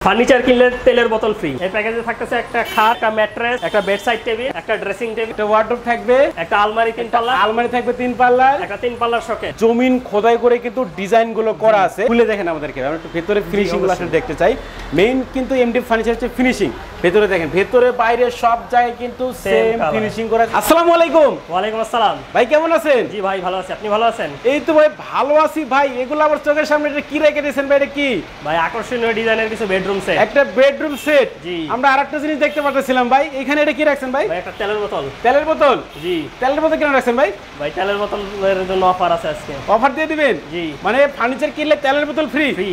Furniture কিনলে তেলের বোতল ফ্রি। এই প্যাকেজে থাকতেছে একটা খাট, একটা ম্যাট্রেস, একটা বেডসাইড টেবিল, একটা ড্রেসিং টেবিল, একটা ওয়ার্ডরোব থাকবে, একটা আলমারি 3 পাল্লা, আলমারি থাকবে 3 পাল্লার, একটা 3 পাল্লার শোকেস। জমিন খোদাই করে কিন্তু ডিজাইন গুলো করা আছে। খুলে দেখেন আমাদেরকে, আমরা একটু ভেতরে ফিনিশিং গুলো আসলে দেখতে চাই। মেইন কিন্তু এমডি ফার্নিচার হচ্ছে ফিনিশিং। ভেতরে দেখেন, ভেতরে বাইরে সব জায়গায় কিন্তু সেম ফিনিশিং করা। আসসালামু আলাইকুম। ওয়ালাইকুম আসসালাম। ভাই কেমন আছেন? জি ভাই ভালো আছি, আপনি ভালো আছেন? এই তো ভাই ভালো আছি ভাই। এগুলো আমার চোখের সামনে এটা কি রেখে দিয়েছেন ভাই? এটা কি ভাই? আকর্ষণীয় ডিজাইনের কিছু বেডরুম সেট। একটা বেডরুম সেট। জি। আমরা আরেকটা জিনিস দেখতে পাচ্ছিলাম ভাই, এখানে এটা কি রাখছেন ভাই? ভাই একটা তেলের বোতল। তেলের বোতল? জি। তেলের বোতল কেন রাখছেন ভাই? ভাই তেলের বোতলের জন্য অফার আছে আজকে। অফার দিয়ে দিবেন? জি। মানে ফার্নিচার কিনলে তেলের বোতল ফ্রি? ফ্রি।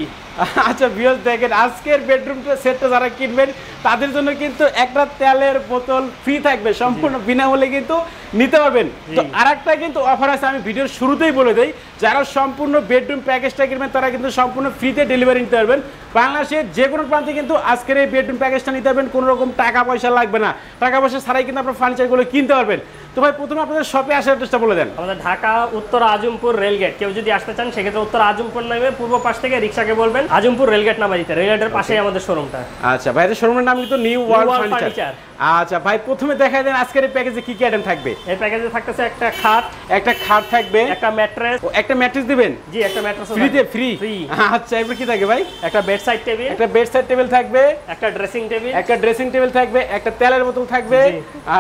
আচ্ছা ভিউয়ার্স দেখেন, আজকের বেডরুম সেটটা যারা কিনবেন তাদের জন্য কিন্তু একটা তেলের বোতল ফ্রি থাকবে, সম্পূর্ণ বিনামূল্যে কিন্তু নিতে পারবেন। তো আরেকটা কিন্তু অফার আছে, আমি ভিডিওর শুরুতেই বলে দেই, যারা সম্পূর্ণ বেডরুম প্যাকেজটা কিনবেন তারা কিন্তু সম্পূর্ণ ফ্রিতে ডেলিভারি নিতে পারবেন। বাংলাদেশের যে কোনো প্রান্তে কিন্তু আজকের এই বেডরুম প্যাকেজটা নিতে পারবেন, কোনো রকম টাকা পয়সা লাগবে না। টাকা পয়সা ছাড়াই কিন্তু আপনার ফার্নিচারগুলো কিনতে পারবেন। তো ভাই প্রথমে আপনাদের শপে আসার অ্যাড্রেসটা বলে দেন। আমাদের ঢাকা উত্তর আজমপুর রেলগেট। কেউ যদি আসতে চান সেক্ষেত্রে উত্তর আজমপুর নামে পূর্ব পাশ থেকে রিক্সাকে বলবেন আজমপুর রেলগেট নামাইতে। রেলগেটের পাশেই আমাদের শোরুমটা। আচ্ছা ভাই, এর শোরুমের নাম কিন্তু নিউ ওয়ার্ল্ড ফার্নিচার। আচ্ছা ভাই প্রথমে দেখাই দেন আজকের এই প্যাকেজে কি কি আইটেম থাকবে। এই প্যাকেজে থাকতেছে একটা খাট, একটা খাট থাকবে, একটা ম্যাট্রেস। একটা ম্যাট্রেস দিবেন? জি, একটা ম্যাট্রেস ফ্রিতে। ফ্রি? ফ্রি। আচ্ছা এবার কি থাকবে ভাই? একটা বেডসাইড টেবিল, একটা বেডসাইড টেবিল থাকবে, একটা ড্রেসিং টেবিল, একটা ড্রেসিং টেবিল থাকবে, একটা তেলের বোতল থাকবে।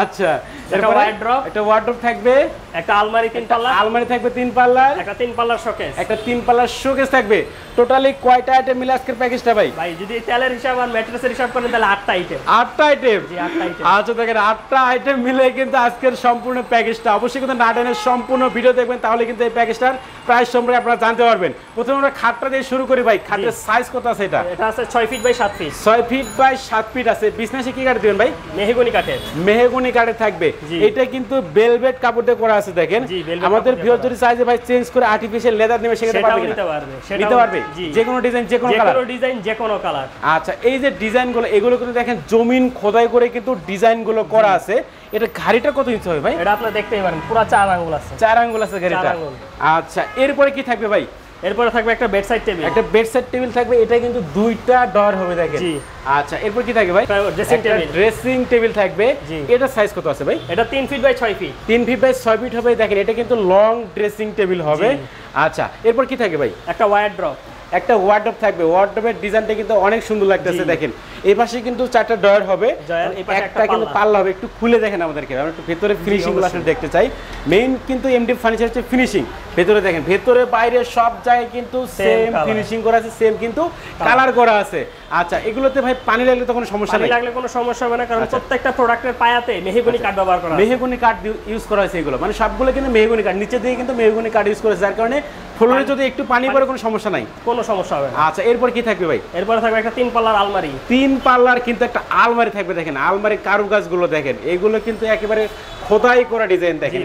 আচ্ছা একটা ওয়ার্ডরোব, একটা ওয়ার্ডরোব থাকবে, একটা আলমারি 3 পাল্লা, আলমারি থাকবে 3 পাল্লার, একটা 3 পাল্লার শোকেস, একটা 3 পাল্লার শোকেস থাকবে। টোটালি কয়টা আইটেম মিলে আজকের প্যাকেজটা ভাই? ভাই যদি তেলের হিসাব আর ম্যাট্রেসের হিসাব করেন তাহলে 8টা আইটেম। 8টা আইটেম? জি 8টা আইটেম। আচ্ছা দেখেন 8টা আইটেম মিলে কিন্তু আজকের সম্পূর্ণ প্যাকেজটা। অবশ্যই কিন্তু না টেনে সম্পূর্ণ ভিডিও দেখবেন, তাহলে কিন্তু এই প্যাকেজটার প্রাইস সম্পর্কে আপনারা জানতে পারবেন। প্রথমে আমরা খাটটা দিয়ে শুরু করি ভাই। খাটের সাইজ কত আছে এটা? এটা আছে 6 feet by 7 feet. 6 feet by 7 feet আছে। বিছনাসে কি কাঠ দিবেন ভাই? মেহগনি কাঠের। মেহগনি কাঠে থাকবে। এটা কিন্তু ভেলভেট কাপড় দিয়ে করা আছে দেখেন। আমাদের ভিউয়ার যদি চাইছে ভাই চেঞ্জ করে আর্টিফিশিয়াল লেদার নেবে সেটা পারবে নিতে পারবে। নিতে পারবে যে কোনো ডিজাইন, যে কোনো কালার। যে কোনো ডিজাইন, যে কোনো কালার। আচ্ছা এই যে ডিজাইনগুলো, এগুলো কিন্তু দেখেন জমিন খোদাই করে কিন্তু ডিজাইনগুলো করা আছে। এটা ঘাড়িটা কত ইঞ্চি হবে ভাই? এটা আপনারা দেখতেই পারেন, পুরো 4 আঙ্গুল আছে। 4 আঙ্গুল আছে ঘাড়িটা। আচ্ছা এরপরে কি থাকবে ভাই? এরপরে থাকবে একটা বেডসাইড টেবিল। একটা বেডসাইড টেবিল থাকবে, এটা কিন্তু 2টা ডয়ার হবে দেখেন। জি। আচ্ছা এরপর কি থাকবে ভাই? Dressing table. ড্রেসিং টেবিল থাকবে। এটা সাইজ কত আছে ভাই? এটা 3 feet by 6 feet. 3 feet by 6 feet হবে দেখেন। এটা কিন্তু লং ড্রেসিং টেবিল হবে। আচ্ছা এরপর কি থাকবে ভাই? একটা ওয়ার্ডরোব। একটা ওয়ার্ডরোব থাকবে। ওয়ার্ডরোবের ডিজাইনটা কিন্তু অনেক সুন্দর লাগতেছে দেখেন। এই পাশে কিন্তু 4টা ডয়ার হবে, একটা কিন্তু পাল্লা হবে। একটু খুলে দেখেন আমাদেরকে, আমরা একটু ভেতরে ফিনিশিং গুলো আসলে দেখতে চাই। মেইন কিন্তু এমডি ফার্নিচার হচ্ছে ফিনিশিং। ভেতরে দেখেন, ভেতরে বাইরে সব জায়গায় কিন্তু সেম ফিনিশিং করা আছে, সেম কিন্তু কালার করা আছে। আচ্ছা এগুলোতে ভাই পানি লাগলে তো কোনো সমস্যা নেই? পানি লাগলে কোনো সমস্যা হবে না, কারণ প্রত্যেকটা প্রোডাক্টের পায়াতে মেহগনি কাঠ ব্যবহার করা আছে। মেহগনি কাঠ ইউজ করা হয়েছে এগুলো, মানে সবগুলো কিন্তু মেহগনি কাঠ, নিচে দিয়ে কিন্তু মেহগনি কাঠ ইউজ করেছে, যার কারণে ফ্লোরে যদি একটু পানি পড়ে কোনো সমস্যা নাই, কোনো সমস্যা হবে না। আচ্ছা এরপর কি থাকবে ভাই? এরপর থাকবে একটা 3 পাল্লার আলমারি। 3 পাল্লার কিন্তু একটা আলমারি থাকবে দেখেন। আলমারির কারুকাজগুলো দেখেন, এগুলো কিন্তু একেবারে খোদাই করা ডিজাইন দেখেন।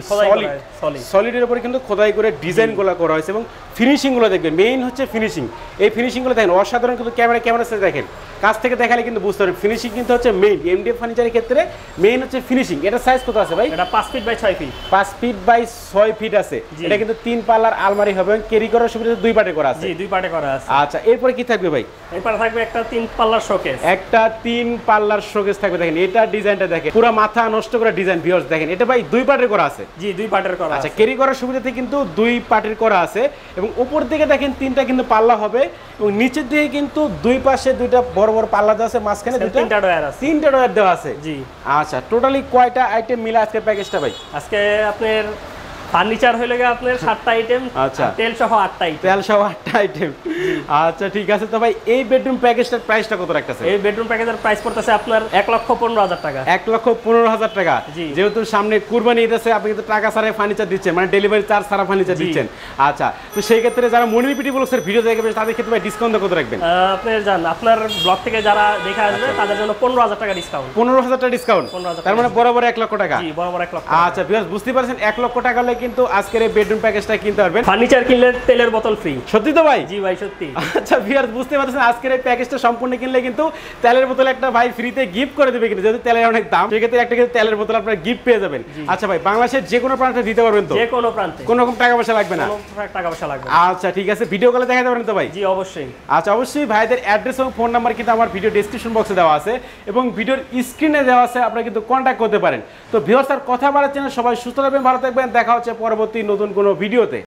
সলিডের উপরে কিন্তু খোদাই করে ডিজাইনগুলো করা হয়েছে এবং ফিনিশিংগুলো দেখবেন। মেইন হচ্ছে ফিনিশিং। এই ফিনিশিংগুলো দেখেন অসাধারণ, কিন্তু ক্যামেরার সাথে দেখেন, কাছ থেকে দেখালে কিন্তু বুঝতে পারবেন ফিনিশিং কিন্তু হচ্ছে মেইন। এমডিএফ ফার্নিচারের ক্ষেত্রে মেইন হচ্ছে ফিনিশিং। এটা সাইজ কত আছে ভাই? এটা 5 feet by 6 feet. 5 feet by 6 feet আছে। এটা কিন্তু 3 পাল্লার আলমারি হবে, ক্যারি করার সুবিধা 2 পার্টে করা আছে। জি 2 পার্টে করা আছে। আচ্ছা এরপরে কি থাকবে ভাই? এরপর থাকবে একটা 3 পাল্লার শোকেস। একটা 3 পাল্লার শোকেস থাকবে দেখেন। এটা ডিজাইনটা দেখেন, পুরো মাথা নষ্ট করা ডিজাইন ভিউয়ার্স দেখেন। এটা ভাই 2 পার্টের করা আছে। জি 2 পার্টের করা আছে। আচ্ছা ক্যারি করার সুবিধাতে কিন্তু 2 পার্টের করা আছে এবং উপর দিকে দেখেন 3টা কিন্তু পাল্লা হবে এবং নিচের দিকে কিন্তু 2 পাশে 2টা বড় বড় পাল্লা দেওয়া আছে, মাঝখানে 3টা ডয়ার আছে। 3টা ডয়ার দেওয়া আছে। জি। আচ্ছা টোটালি কয়টা আইটেম মিলে আজকে প্যাকেজটা ভাই? আজকে আপনার ফার্নিচার হইলে আপনার 7টা আইটেম। আচ্ছা তেল সহ 8টা আইটেম। তেল সহ 8টা আইটেম। আচ্ছা ঠিক আছে। তো ভাই এই বেডরুম প্যাকেজটার প্রাইসটা কত রাখতেছে? এই বেডরুম প্যাকেজের প্রাইস পড়তেছে আপনার 1,15,000 টাকা। 1,15,000 টাকা। যেহেতু সামনে কুরবানি ঈদ আছে, আপনি কিন্তু টাকা ছাড়াই ফার্নিচার দিচ্ছেন, মানে ডেলিভারি চার্জ ছাড়া ফার্নিচার দিচ্ছেন। আচ্ছা তো সেই ক্ষেত্রে যারা মনির পিটি ব্লগসের ভিডিও দেখবেন তাদের ক্ষেত্রে ভাই ডিসকাউন্ট কত রাখবেন? আপনি জান আপনার ব্লগ থেকে যারা দেখে আসবে তাদের জন্য 15,000 টাকা ডিসকাউন্ট। 15,000 টাকা ডিসকাউন্ট, তার মানে বরাবর 1 লক্ষ টাকা। জি বরাবর 1 লক্ষ। আচ্ছা ভিউয়ার্স বুঝতে পারছেন 1 লক্ষ টাকা হলে কিন্তু আজকের এই বেডরুম প্যাকেজটা কিনতে পারবেন। ফার্নিচার কিনলে তেলের বোতল ফ্রি। সত্যি তো ভাই? জি ভাই সত্যি। আচ্ছা ভিউয়ার্স, বুঝতে পারছেন আজকের এই প্যাকেজটা সম্পূর্ণ কিনলে কিন্তু তেলের বোতল একটা ভাই ফ্রিতে গিফট করে দেবে, কিন্তু যেহেতু তেলের অনেক দাম সেক্ষেত্রে একটা কিন্তু তেলের বোতল আপনারা গিফট পেয়ে যাবেন। আচ্ছা ভাই, বাংলাদেশের যে কোনো প্রান্তে দিতে পারবেন তো? যে কোনো প্রান্তে, কোনো রকম টাকা পয়সা লাগবে না? কোনো টাকা পয়সা লাগবে না। আচ্ছা ঠিক আছে, ভিডিও কলে দেখাতে পারেন তো ভাই? জি অবশ্যই। আচ্ছা অবশ্যই ভাইদের অ্যাড্রেস এবং ফোন নাম্বার কিন্তু আমার ভিডিও ডেসক্রিপশন বক্সে দেওয়া আছে এবং ভিডিওর স্ক্রিনে দেওয়া আছে, আপনারা কিন্তু কন্ট্যাক্ট করতে পারেন। তো ভিউয়ার্স আর কথা বাড়াচ্ছি না, সবাই সুস্থ থাকবেন, ভালো থাকবেন, দেখা হচ্ছে পরবর্তী নতুন কোনো ভিডিওতে।